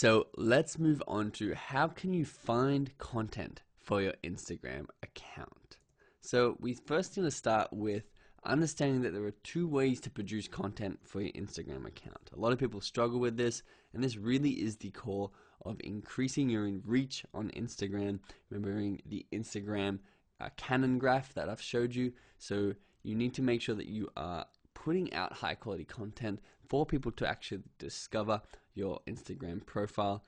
So let's move on to how can you find content for your Instagram account. So we first need to start with understanding that there are two ways to produce content for your Instagram account. A lot of people struggle with this, and this really is the core of increasing your reach on Instagram. Remembering the Instagram Canon graph that I've showed you. So you need to make sure that you are putting out high quality content for people to actually discover your Instagram profile.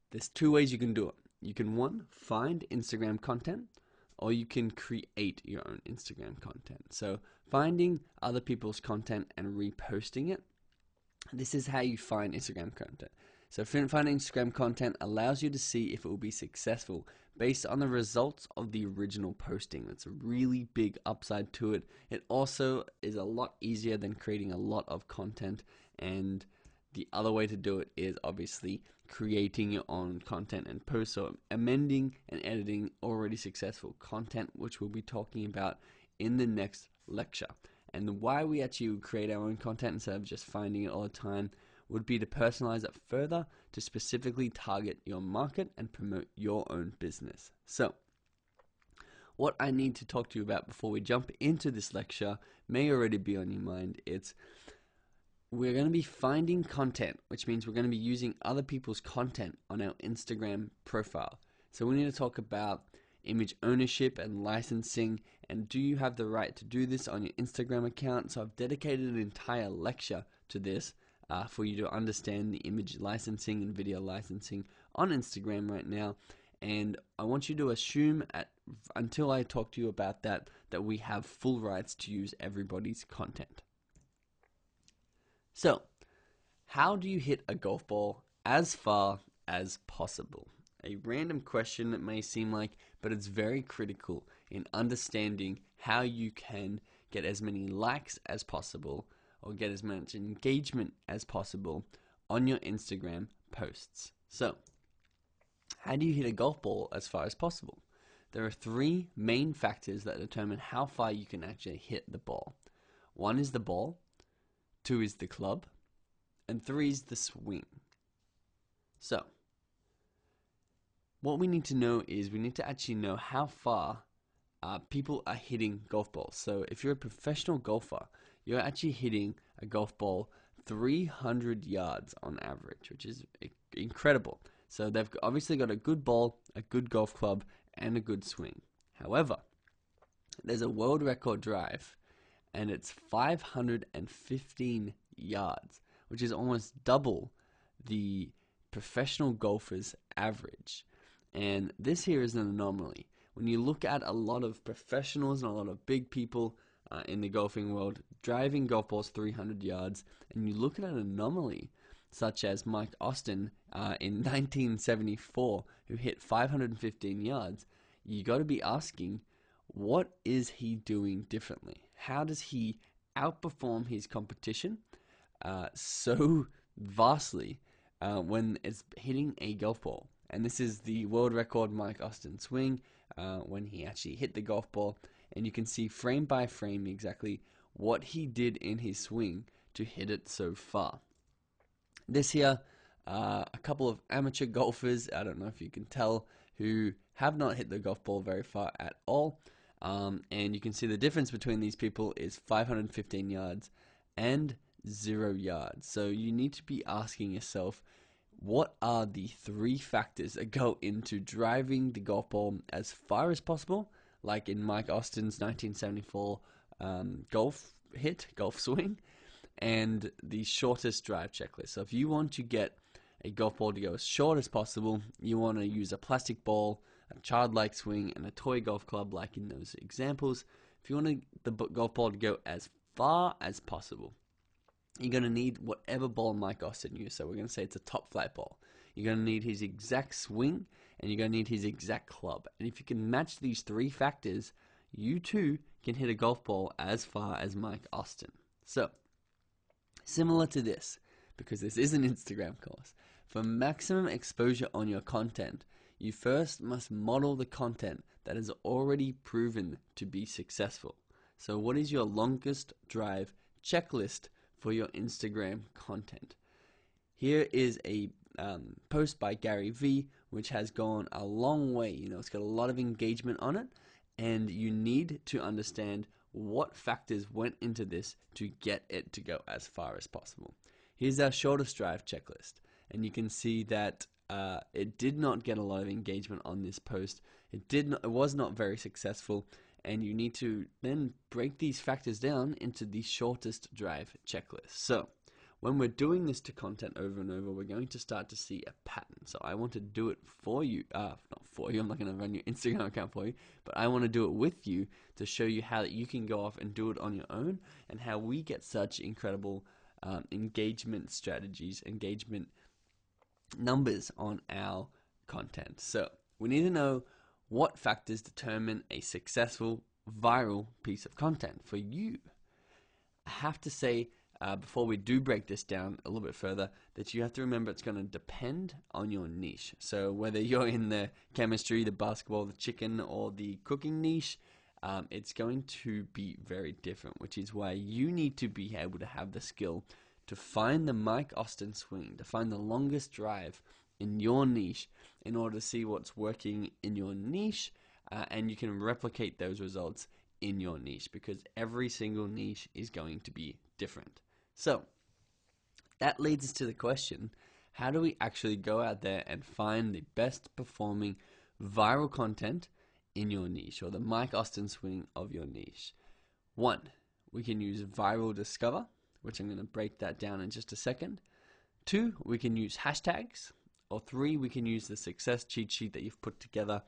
There's two ways you can do it. You can, one, find Instagram content, or you can create your own Instagram content. So finding other people's content and reposting it, this is how you find Instagram content. So finding Instagram content allows you to see if it will be successful based on the results of the original posting. That's a really big upside to it. It also is a lot easier than creating a lot of content, and the other way to do it is obviously creating your own content and posts, so amending and editing already successful content, which we'll be talking about in the next lecture. And why we actually create our own content instead of just finding it all the time would be to personalize it further to specifically target your market and promote your own business. So what I need to talk to you about before we jump into this lecture may already be on your mind. We're going to be finding content, which means we're going to be using other people's content on our Instagram profile. So we need to talk about image ownership and licensing, and do you have the right to do this on your Instagram account? So I've dedicated an entire lecture to this for you to understand the image licensing and video licensing on Instagram right now. And I want you to assume until I talk to you about that we have full rights to use everybody's content. So, how do you hit a golf ball as far as possible? A random question that may seem like, but it's very critical in understanding how you can get as many likes as possible or get as much engagement as possible on your Instagram posts. So, how do you hit a golf ball as far as possible? There are three main factors that determine how far you can actually hit the ball. One is the ball, two is the club, and three is the swing. So, what we need to know is we need to actually know how far people are hitting golf balls. So if you're a professional golfer, you're actually hitting a golf ball 300 yards on average, which is incredible. So they've obviously got a good ball, a good golf club, and a good swing. However, there's a world record drive, and it's 515 yards, which is almost double the professional golfer's average. And this here is an anomaly. When you look at a lot of professionals and a lot of big people in the golfing world driving golf balls 300 yards, and you look at an anomaly such as Mike Austin in 1974, who hit 515 yards, you got to be asking, what is he doing differently? How does he outperform his competition so vastly when it's hitting a golf ball? And this is the world record Mike Austin swing when he actually hit the golf ball. And you can see frame by frame exactly what he did in his swing to hit it so far. This here, a couple of amateur golfers, I don't know if you can tell, who have not hit the golf ball very far at all. And you can see the difference between these people is 515 yards and 0 yards. So you need to be asking yourself, what are the three factors that go into driving the golf ball as far as possible, like in Mike Austin's 1974 golf swing, and the shortest drive checklist. So if you want to get a golf ball to go as short as possible, you want to use a plastic ball, a childlike swing, and a toy golf club like in those examples. If you want the golf ball to go as far as possible, you're going to need whatever ball Mike Austin used. So we're going to say it's a top flight ball. You're going to need his exact swing, and you're going to need his exact club. And if you can match these three factors, you too can hit a golf ball as far as Mike Austin. So, similar to this, because this is an Instagram course, for maximum exposure on your content, you first must model the content that is already proven to be successful. So what is your longest drive checklist for your Instagram content? Here is a post by Gary Vee, which has gone a long way. It's got a lot of engagement on it, and you need to understand what factors went into this to get it to go as far as possible. Here's our shortest drive checklist, and you can see that it did not get a lot of engagement on this post. It was not very successful, and you need to then break these factors down into the shortest drive checklist. So when we're doing this to content over and over, we're going to start to see a pattern. So I want to do it for you, not for you, I'm not going to run your Instagram account for you, but I want to do it with you to show you how you can go off and do it on your own, and how we get such incredible engagement strategies, engagement numbers on our content. So we need to know what factors determine a successful viral piece of content for you. I have to say, before we do break this down a little bit further, that you have to remember it's going to depend on your niche. So whether you're in the chemistry, the basketball, the chicken, or the cooking niche, it's going to be very different, which is why you need to be able to have the skill to find the Mike Austin swing, to find the longest drive in your niche in order to see what's working in your niche, and you can replicate those results in your niche, because every single niche is going to be different. So that leads us to the question, how do we actually go out there and find the best performing viral content in your niche, or the Mike Austin swing of your niche? One, we can use Viral Discover, which I'm going to break that down in just a second. Two, we can use hashtags. Or three, we can use the success cheat sheet that you've put together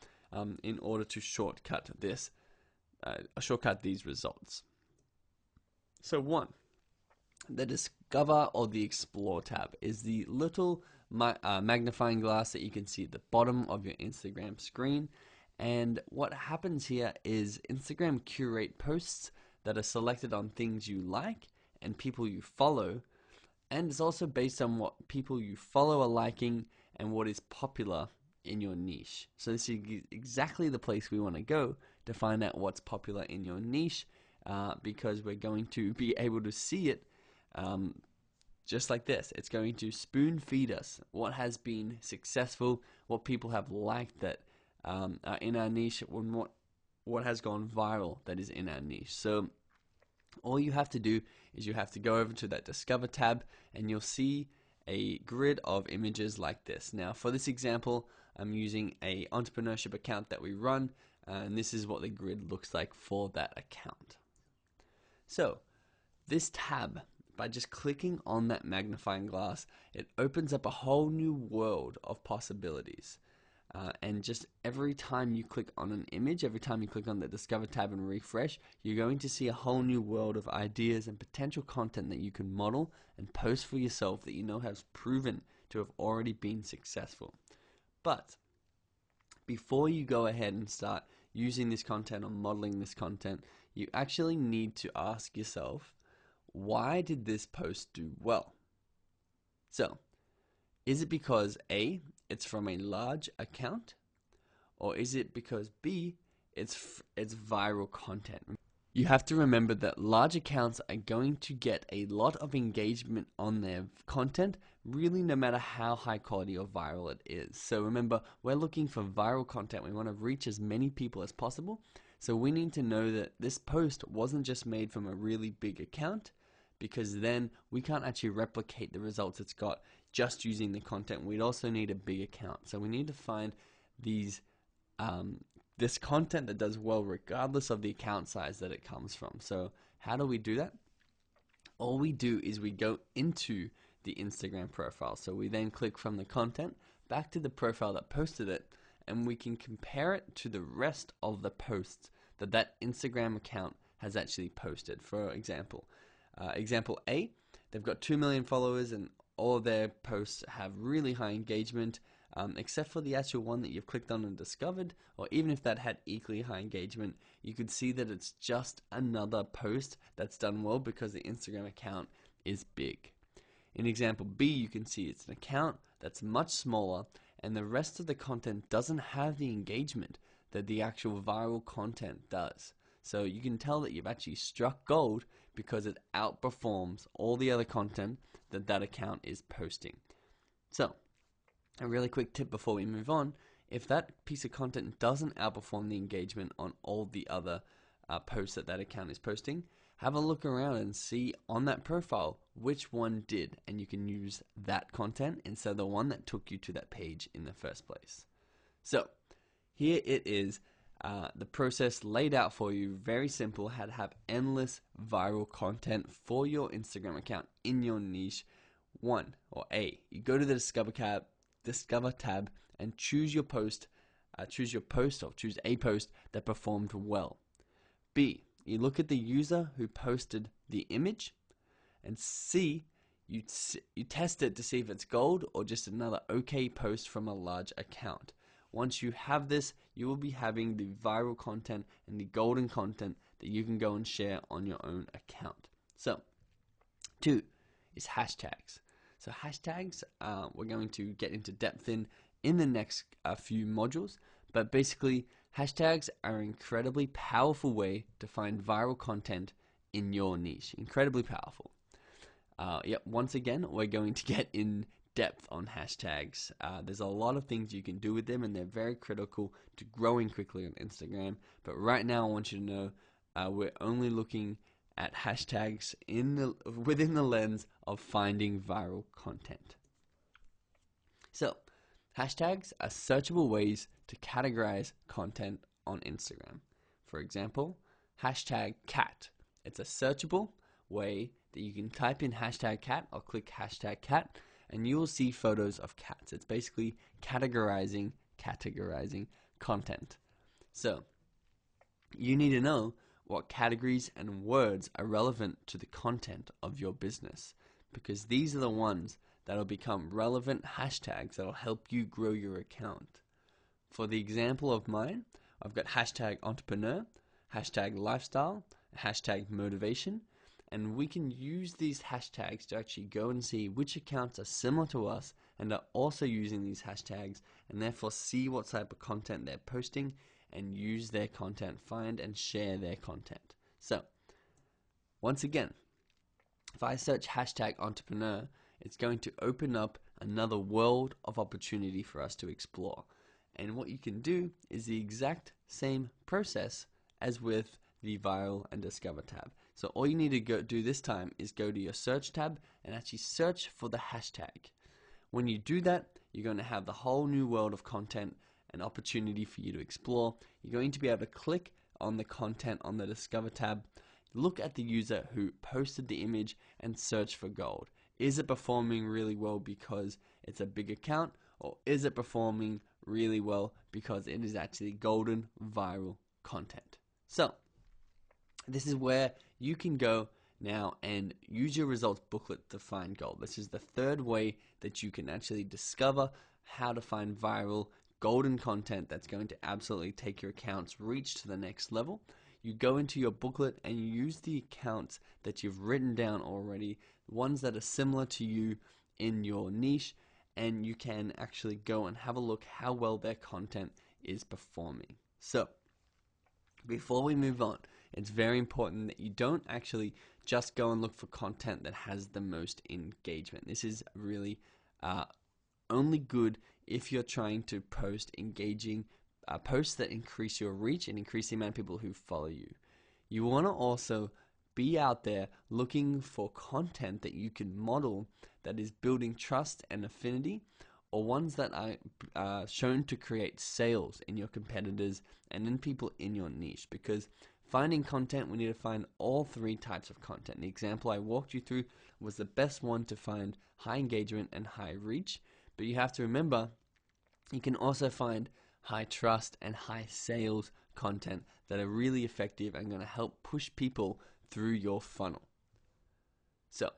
in order to shortcut these results. So one, the Discover or the Explore tab is the little magnifying glass that you can see at the bottom of your Instagram screen. And what happens here is Instagram curate posts that are selected on things you like and people you follow, and it's also based on what people you follow are liking and what is popular in your niche. So this is exactly the place we want to go to find out what's popular in your niche, because we're going to be able to see it just like this. It's going to spoon feed us what has been successful, what people have liked that are in our niche, and what has gone viral that is in our niche. So all you have to do is you have to go over to that Discover tab, and you'll see a grid of images like this. Now for this example, I'm using a entrepreneurship account that we run, and this is what the grid looks like for that account. So this tab, by just clicking on that magnifying glass, it opens up a whole new world of possibilities. And just every time you click on an image, every time you click on the Discover tab and refresh, you're going to see a whole new world of ideas and potential content that you can model and post for yourself that you know has proven to have already been successful. But before you go ahead and start using this content or modeling this content, you actually need to ask yourself, why did this post do well? So, is it because A, it's from a large account, or is it because B, it's viral content? You have to remember that large accounts are going to get a lot of engagement on their content, really no matter how high quality or viral it is. So remember, we're looking for viral content. We want to reach as many people as possible. So we need to know that this post wasn't just made from a really big account, because then we can't actually replicate the results it's got just using the content. We'd also need a big account. So we need to find these this content that does well regardless of the account size that it comes from. So how do we do that? All we do is we go into the Instagram profile. So we then click from the content back to the profile that posted it, and we can compare it to the rest of the posts that Instagram account has actually posted. For example, example A, they've got 2 million followers and all their posts have really high engagement, except for the actual one that you've clicked on and discovered, or even if that had equally high engagement, you could see that it's just another post that's done well because the Instagram account is big. In example B, you can see it's an account that's much smaller, and the rest of the content doesn't have the engagement that the actual viral content does. So you can tell that you've actually struck gold because it outperforms all the other content that account is posting. So A really quick tip before we move on: if that piece of content doesn't outperform the engagement on all the other posts that account is posting, have a look around and see on that profile which one did, and you can use that content instead of the one that took you to that page in the first place. So here it is, the process laid out for you, very simple, how to have endless viral content for your Instagram account in your niche. You go to the Discover tab and choose a post that performed well. B, you look at the user who posted the image, and C, you test it to see if it's gold or just another okay post from a large account. Once you have this, you will be having the viral content and the golden content that you can go and share on your own account. So, 2 is hashtags. So hashtags, we're going to get into depth in the next few modules, but basically hashtags are an incredibly powerful way to find viral content in your niche. Incredibly powerful. Once again, we're going to get in depth on hashtags. There's a lot of things you can do with them, and they're very critical to growing quickly on Instagram. But right now, I want you to know we're only looking at hashtags within the lens of finding viral content. So, hashtags are searchable ways to categorize content on Instagram. For example, hashtag cat. It's a searchable way that you can type in hashtag cat or click hashtag cat, and you will see photos of cats. It's basically categorizing content. So, you need to know what categories and words are relevant to the content of your business, because these are the ones that will become relevant hashtags that will help you grow your account. For the example of mine, I've got hashtag entrepreneur, hashtag lifestyle, hashtag motivation, and we can use these hashtags to actually go and see which accounts are similar to us and are also using these hashtags, and therefore see what type of content they're posting and use their content, find and share their content. So, once again, if I search hashtag entrepreneur, it's going to open up another world of opportunity for us to explore. And what you can do is the exact same process as with the viral and discover tab. So all you need to do this time is go to your search tab and actually search for the hashtag. When you do that, you're going to have the whole new world of content and opportunity for you to explore. You're going to be able to click on the content on the Discover tab, look at the user who posted the image, and search for gold. Is it performing really well because it's a big account, or is it performing really well because it is actually golden viral content? So, this is where you can go now and use your results booklet to find gold. This is the third way that you can actually discover how to find viral golden content that's going to absolutely take your account's reach to the next level. You go into your booklet and you use the accounts that you've written down already, ones that are similar to you in your niche, and you can actually go and have a look how well their content is performing. So, before we move on, it's very important that you don't actually just go and look for content that has the most engagement. This is really only good if you're trying to post engaging posts that increase your reach and increase the amount of people who follow you. You want to also be out there looking for content that you can model that is building trust and affinity, or ones that are shown to create sales in your competitors and in people in your niche. Because finding content, we need to find all three types of content. The example I walked you through was the best one to find high engagement and high reach. But you have to remember, you can also find high trust and high sales content that are really effective and going to help push people through your funnel. So,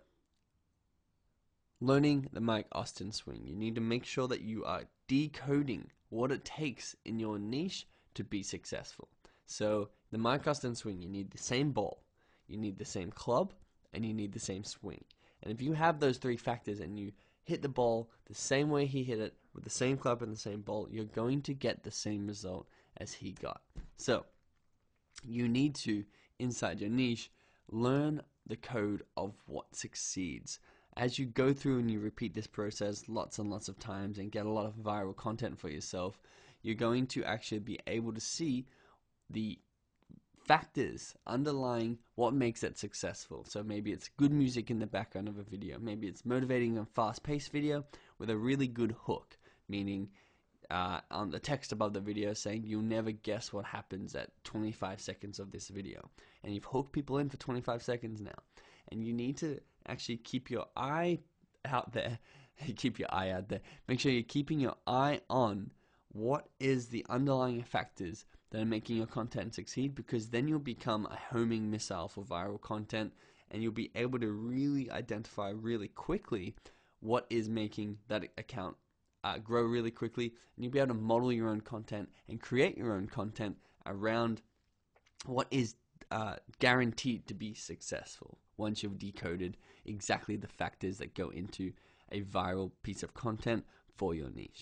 learning the Mike Austin swing. You need to make sure that you are decoding what it takes in your niche to be successful. So, the Mike Austin swing, you need the same ball, you need the same club, and you need the same swing. And if you have those three factors and you hit the ball the same way he hit it, with the same club and the same ball, you're going to get the same result as he got. So, you need to, inside your niche, learn the code of what succeeds. as you go through and you repeat this process lots and lots of times and get a lot of viral content for yourself, you're going to actually be able to see the factors underlying what makes it successful. So maybe it's good music in the background of a video, maybe it's motivating and fast-paced video with a really good hook, meaning on the text above the video saying you'll never guess what happens at 25 seconds of this video, and you've hooked people in for 25 seconds now, and you need to actually keep your eye out there. Keep your eye out there. Make sure you're keeping your eye on what is the underlying factors that are making your content succeed, because then you'll become a homing missile for viral content, and you'll be able to really identify really quickly what is making that account grow really quickly, and you'll be able to model your own content and create your own content around what is guaranteed to be successful once you've decoded exactly the factors that go into a viral piece of content for your niche.